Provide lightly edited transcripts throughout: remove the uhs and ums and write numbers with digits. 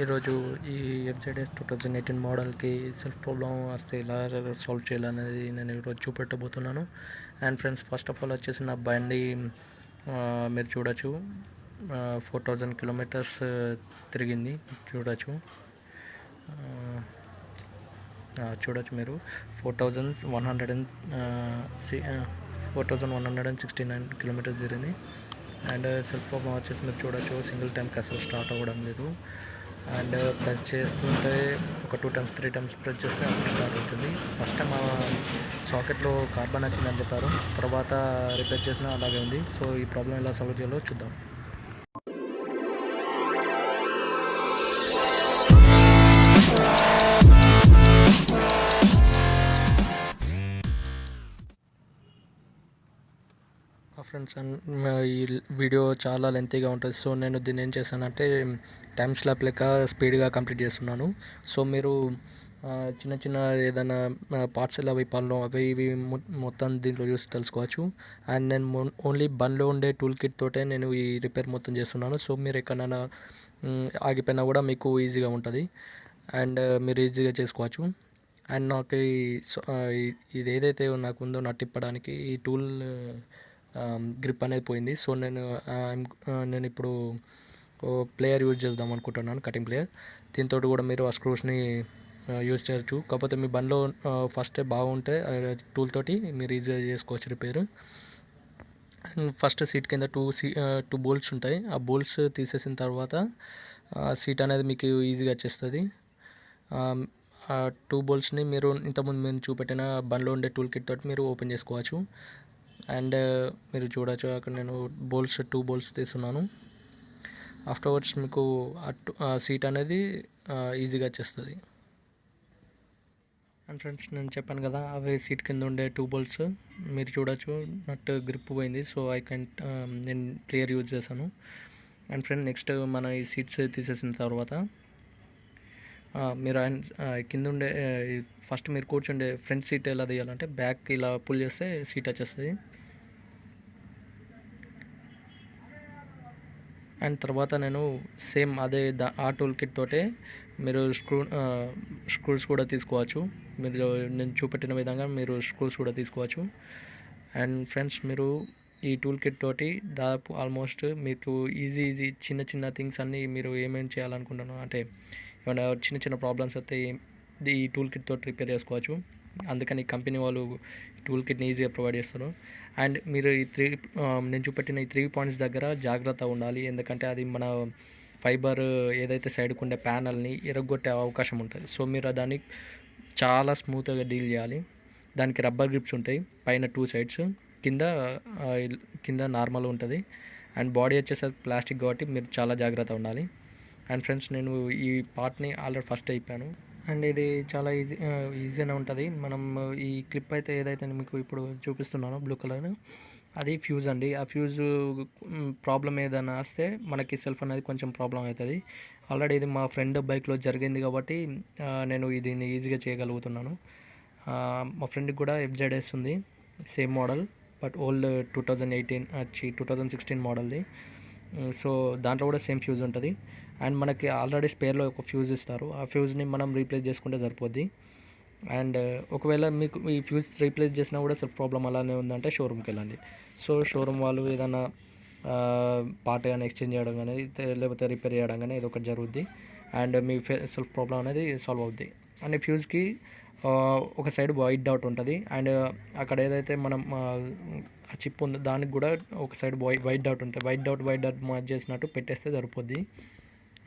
ఈరోజు ఈ FZS 2018 మోడల్కి self problem వస్తే ఎలా సాల్వ్ చేయాలనేది నేను ఈరోజు చూపెట్టబోతున్నాను. And friends, first of all వచ్చేసి నా బండి మీరు చూడొచ్చు 4000 కిలోమీటర్స్ తిరిగింది. చూడొచ్చు మీరు 4169 కిలోమీటర్స్ తిరిగింది. అండ్ సెల్ఫ్ ప్రాబ్లం వచ్చేసి మీరు చూడొచ్చు, సింగిల్ టైంకి అసలు స్టార్ట్ అవ్వడం లేదు. అండ్ ప్రెస్ చేస్తుంటే ఒక 2 times 3 times ప్రెస్ చేస్తే అప్పుడు స్టార్ట్ అవుతుంది. ఫస్ట్ టైం సాకెట్లో కార్బన్ వచ్చిందని చెప్పారు, తర్వాత రిపేర్ చేసినా అలాగే ఉంది. సో ఈ ప్రాబ్లం ఎలా సాల్వ్ చేయాలో చూద్దాం. ఫ్రెండ్స్, ఈ వీడియో చాలా లెంతీగా ఉంటుంది. సో నేను దీన్ని ఏం చేశానంటే టైం స్లాప్ లెక్క స్పీడ్గా కంప్లీట్ చేస్తున్నాను. సో మీరు చిన్న చిన్న ఏదైనా పార్ట్స్ ఎలా విప్పాలో అవి ఇవి మొత్తం దీంట్లో చూసి తెలుసుకోవచ్చు. అండ్ నేను ఓన్లీ బండ్లో ఉండే టూల్ కిట్ తోటే నేను ఈ రిపేర్ మొత్తం చేస్తున్నాను. సో మీరు ఎక్కడైనా ఆగిపోయినా కూడా మీకు ఈజీగా ఉంటుంది అండ్ మీరు ఈజీగా చేసుకోవచ్చు. అండ్ నాకు ఇది ఏదైతే నాకు ఉందో నట్టు తిప్పడానికి ఈ టూల్ గ్రిప్ అనేది పోయింది. సో నేను ఇప్పుడు ప్లేయర్ యూజ్ చేద్దాం అనుకుంటున్నాను, కటింగ్ ప్లేయర్. దీంతో కూడా మీరు ఆ స్క్రూస్ని యూజ్ చేయొచ్చు. కాకపోతే మీ బండ్లో ఫస్ట్ బాగుంటే టూల్ తోటి మీరు ఈజీగా చేసుకోవచ్చు రిపేర్. అండ్ ఫస్ట్ సీట్ కింద టూ బోల్ట్స్ ఉంటాయి. ఆ బోల్ట్స్ తీసేసిన తర్వాత సీట్ అనేది మీకు ఈజీగా వచ్చేస్తుంది. ఆ 2 బోల్ట్స్ని మీరు ఇంతకుముందు మేము చూపెట్టిన బండ్లో ఉండే టూల్ కిట్ తోటి మీరు ఓపెన్ చేసుకోవచ్చు. అండ్ మీరు చూడవచ్చు, అక్కడ నేను 2 బోల్ట్స్ తీస్తున్నాను. ఆఫ్టర్వర్డ్స్ మీకు ఆ సీట్ అనేది ఈజీగా వచ్చేస్తుంది. అండ్ ఫ్రెండ్స్, నేను చెప్పాను కదా, అవి సీట్ కింద ఉండే 2 బోల్ట్స్ మీరు చూడవచ్చు నట్టు గ్రిప్ పోయింది. సో నేను ప్లేయర్ యూజ్ చేశాను. అండ్ ఫ్రెండ్, నెక్స్ట్ మన ఈ సీట్స్ తీసేసిన తర్వాత మీరు కింద ఉండే ఫస్ట్ మీరు కూర్చుండే ఫ్రంట్ సీట్ ఎలా తీయాలంటే బ్యాక్ ఇలా పుల్ చేస్తే సీట్ వచ్చేస్తుంది. అండ్ తర్వాత నేను సేమ్ అదే ఆ టూల్ కిట్ తోటే మీరు స్క్రూస్ కూడా తీసుకోవచ్చు. మీరు నేను చూపెట్టిన విధంగా మీరు స్క్రూస్ కూడా తీసుకోవచ్చు. అండ్ ఫ్రెండ్స్, మీరు ఈ టూల్ కిట్ తోటి దాదాపు ఆల్మోస్ట్ మీకు ఈజీ చిన్న చిన్న థింగ్స్ అన్నీ మీరు ఏమేమి చేయాలనుకుంటున్నాను అంటే ఏమైనా చిన్న చిన్న ప్రాబ్లమ్స్ అయితే ఈ టూల్ కిట్ తోటి రిపేర్ చేసుకోవచ్చు. అందుకని కంపెనీ వాళ్ళు టూల్ కిట్ని ఈజీగా ప్రొవైడ్ చేస్తారు. అండ్ మీరు నేను చూపెట్టిన ఈ 3 పాయింట్స్ దగ్గర జాగ్రత్త ఉండాలి. ఎందుకంటే అది మన ఫైబర్ ఏదైతే సైడ్కు ఉండే ప్యానల్ని ఎరగొట్టే అవకాశం ఉంటుంది. సో మీరు దాన్ని చాలా స్మూత్గా డీల్ చేయాలి. దానికి రబ్బర్ గ్రిప్స్ ఉంటాయి పైన 2 sides, కింద నార్మల్ ఉంటుంది. అండ్ బాడీ వచ్చేసరికి ప్లాస్టిక్ కాబట్టి మీరు చాలా జాగ్రత్త ఉండాలి. అండ్ ఫ్రెండ్స్, నేను ఈ పార్ట్ని ఆల్రెడీ ఫస్ట్ అయిపోయాను. అండ్ ఇది చాలా ఈజీగానే ఉంటుంది. మనం ఈ క్లిప్ అయితే ఏదైతే మీకు ఇప్పుడు చూపిస్తున్నానో బ్లూ కలర్, అది ఫ్యూజ్ అండి. ఆ ఫ్యూజ్ ప్రాబ్లం ఏదైనా వస్తే మనకి సెల్ఫ్ అనేది కొంచెం ప్రాబ్లం అవుతుంది. ఆల్రెడీ ఇది మా ఫ్రెండ్ బైక్లో జరిగింది కాబట్టి నేను దీన్ని ఈజీగా చేయగలుగుతున్నాను. మా ఫ్రెండ్కి కూడా FZS ఉంది, సేమ్ మోడల్, బట్ ఓల్డ్ 2016 మోడల్ది. సో దాంట్లో కూడా సేమ్ ఫ్యూజ్ ఉంటుంది. అండ్ మనకి ఆల్రెడీ స్పేర్లో ఒక ఫ్యూజ్ ఇస్తారు. ఆ ఫ్యూజ్ని మనం రీప్లేస్ చేసుకుంటే సరిపోద్ది. అండ్ ఒకవేళ మీకు ఈ ఫ్యూజ్ రీప్లేస్ చేసినా కూడా సెల్ఫ్ ప్రాబ్లం అలానే ఉందంటే షోరూమ్కి వెళ్ళండి. సో షోరూమ్ వాళ్ళు ఏదైనా పార్ట్ కానీ ఎక్స్చేంజ్ చేయడం కానీ లేకపోతే రిపేర్ చేయడం కానీ ఏదో ఒకటి జరుగుద్ది. అండ్ మీ సెల్ఫ్ ప్రాబ్లం అనేది సాల్వ్ అవుద్ది. అండ్ ఫ్యూజ్కి ఒక సైడ్ వైట్ డాట్ ఉంటుంది. అండ్ అక్కడ ఏదైతే మనం ఆ చిప్ ఉందో దానికి కూడా ఒక సైడ్ వైట్ డాట్ ఉంటుంది. వైట్ డాట్ మ్యాచ్ చేసినట్టు పెట్టేస్తే సరిపోద్ది.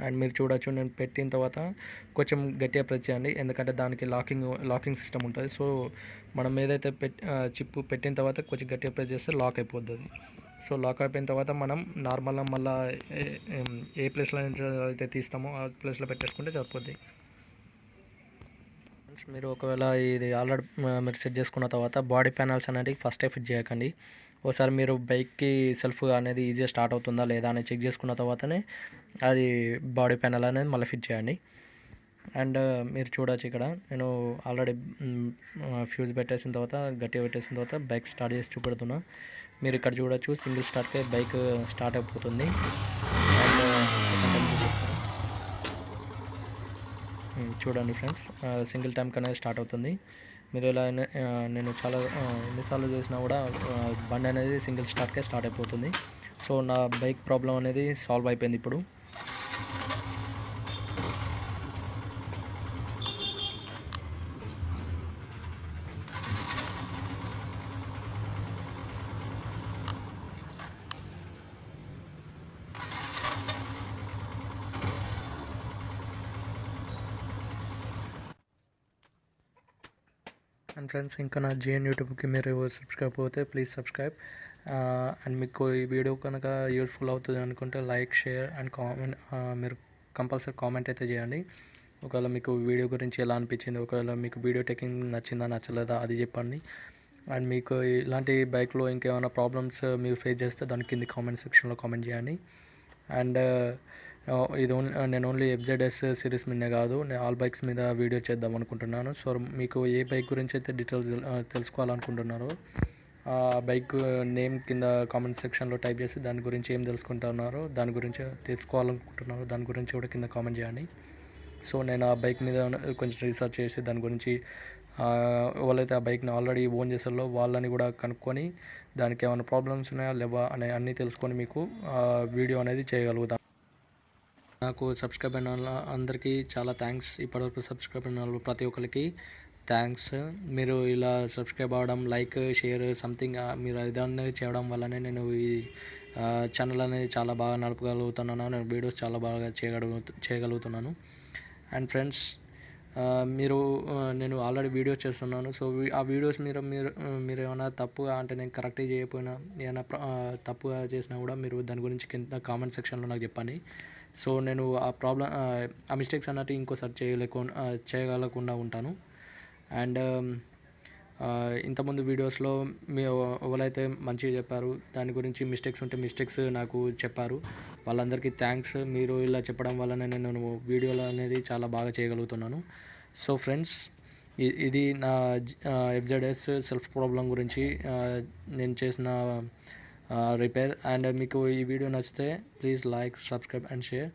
అండ్ మీరు చూడొచ్చు, నేను పెట్టిన తర్వాత కొంచెం గట్టిగా ప్రెస్ చేయండి, ఎందుకంటే దానికి లాకింగ్ సిస్టమ్ ఉంటుంది. సో మనం ఏదైతే చిప్ పెట్టిన తర్వాత కొంచెం గట్టిగా ప్రెస్ చేస్తే లాక్ అయిపోద్ది అది. సో లాక్ అయిపోయిన తర్వాత మనం నార్మల్గా మళ్ళీ ఏ ప్లేస్లో అయితే తీస్తామో ఆ ప్లేస్లో పెట్టేసుకుంటే సరిపోద్ది. మీరు ఒకవేళ ఇది ఆల్రెడీ మీరు సెట్ చేసుకున్న తర్వాత బాడీ ప్యానల్స్ అనేది ఫస్టే ఫిట్ చేయకండి. ఒకసారి మీరు బైక్కి సెల్ఫ్ అనేది ఈజీగా స్టార్ట్ అవుతుందా లేదా అని చెక్ చేసుకున్న తర్వాతనే అది బాడీ ప్యానల్ అనేది మళ్ళీ ఫిట్ చేయండి. అండ్ మీరు చూడవచ్చు, ఇక్కడ నేను ఆల్రెడీ ఫ్యూజ్ పెట్టేసిన తర్వాత గట్టిగా పెట్టేసిన తర్వాత బైక్ స్టార్ట్ చేసి చూపెడుతున్నా. మీరు ఇక్కడ చూడవచ్చు, సింగిల్ స్టార్ట్కే బైక్ స్టార్ట్ అయిపోతుంది. అండ్ సెకండ్ టైం చూపిస్తాను. చూడండి ఫ్రెండ్స్, సింగిల్ ట్యాంక్ అనేది స్టార్ట్ అవుతుంది. మీరు ఇలా నేను చాలా ఎన్నిసార్లు చేసినా కూడా బండి అనేది సింగిల్ స్టార్ట్కే స్టార్ట్ అయిపోతుంది. సో నా బైక్ ప్రాబ్లం అనేది సాల్వ్ అయిపోయింది ఇప్పుడు. అండ్ ఫ్రెండ్స్, ఇంకా నా జిఎన్ యూట్యూబ్కి మీరు సబ్స్క్రైబ్ అవుతే ప్లీజ్ సబ్స్క్రైబ్. అండ్ మీకు ఈ వీడియో కనుక యూస్ఫుల్ అవుతుంది అనుకుంటే లైక్, షేర్ అండ్ కామెంట్. మీరు కంపల్సరీ కామెంట్ అయితే చేయండి. ఒకవేళ మీకు వీడియో గురించి ఎలా అనిపించింది, ఒకవేళ మీకు వీడియో టేకింగ్ నచ్చిందా నచ్చలేదా అది చెప్పండి. అండ్ మీకు ఇలాంటి బైక్లో ఇంకేమైనా ప్రాబ్లమ్స్ మీరు ఫేస్ చేస్తే దాని కింద కామెంట్ సెక్షన్లో కామెంట్ చేయండి. అండ్ ఇది నేను ఓన్లీ FZS సిరీస్ మీదనే కాదు, నేను ఆల్ బైక్స్ మీద వీడియో చేద్దాం అనుకుంటున్నాను. సో మీకు ఏ బైక్ గురించి అయితే డీటెయిల్స్ తెలుసుకోవాలనుకుంటున్నారో ఆ బైక్ నేమ్ కింద కామెంట్ సెక్షన్లో టైప్ చేసి దాని గురించి ఏం తెలుసుకుంటున్నారో, దాని గురించి తెలుసుకోవాలనుకుంటున్నారో దాని గురించి కూడా కింద కామెంట్ చేయండి. సో నేను ఆ బైక్ మీద కొంచెం రీసెర్చ్ చేసి దాని గురించి ఎవరైతే ఆ బైక్ని ఆల్రెడీ ఓన్ చేసారో వాళ్ళని కూడా కనుక్కొని దానికి ఏమైనా ప్రాబ్లమ్స్ ఉన్నాయా లేవా అనే అన్నీ తెలుసుకొని మీకు వీడియో అనేది చేయగలుగుతాను. నాకు సబ్స్క్రైబ్ అయిన అందరికీ చాలా థ్యాంక్స్. ఇప్పటివరకు సబ్స్క్రైబ్ అయిన వాళ్ళు ప్రతి ఒక్కరికి థ్యాంక్స్. మీరు ఇలా సబ్స్క్రైబ్ అవ్వడం, లైక్, షేర్ సంథింగ్ మీరు ఇదన్నీ చేయడం వల్లనే నేను ఈ ఛానల్ అనేది చాలా బాగా నడపగలుగుతున్నాను. నేను వీడియోస్ చాలా బాగా చేయగలుగుతున్నాను. అండ్ ఫ్రెండ్స్, మీరు నేను ఆల్రెడీ వీడియోస్ చేస్తున్నాను. సో ఆ వీడియోస్ మీరు ఏమైనా తప్పుగా అంటే నేను కరెక్ట్గా చేయకపోయినా ఏమైనా తప్పుగా చేసినా కూడా మీరు దాని గురించి కింద కామెంట్ సెక్షన్లో నాకు చెప్పండి. సో నేను ఆ మిస్టేక్స్ అన్నట్టు ఇంకోసారి చేయగలకుండా ఉంటాను. అండ్ ఇంతకుముందు వీడియోస్లో ఎవరైతే మంచిగా చెప్పారు, దాని గురించి మిస్టేక్స్ ఉంటే మిస్టేక్స్ నాకు చెప్పారు, వాళ్ళందరికీ థ్యాంక్స్. మీరు ఇలా చెప్పడం వల్లనే నేను వీడియోలు అనేది చాలా బాగా చేయగలుగుతున్నాను. సో ఫ్రెండ్స్, ఇది నా FZS సెల్ఫ్ ప్రాబ్లం గురించి నేను చేసిన రిపేర్. అండ్ మీకు ఈ వీడియో నచ్చితే please like, subscribe and share.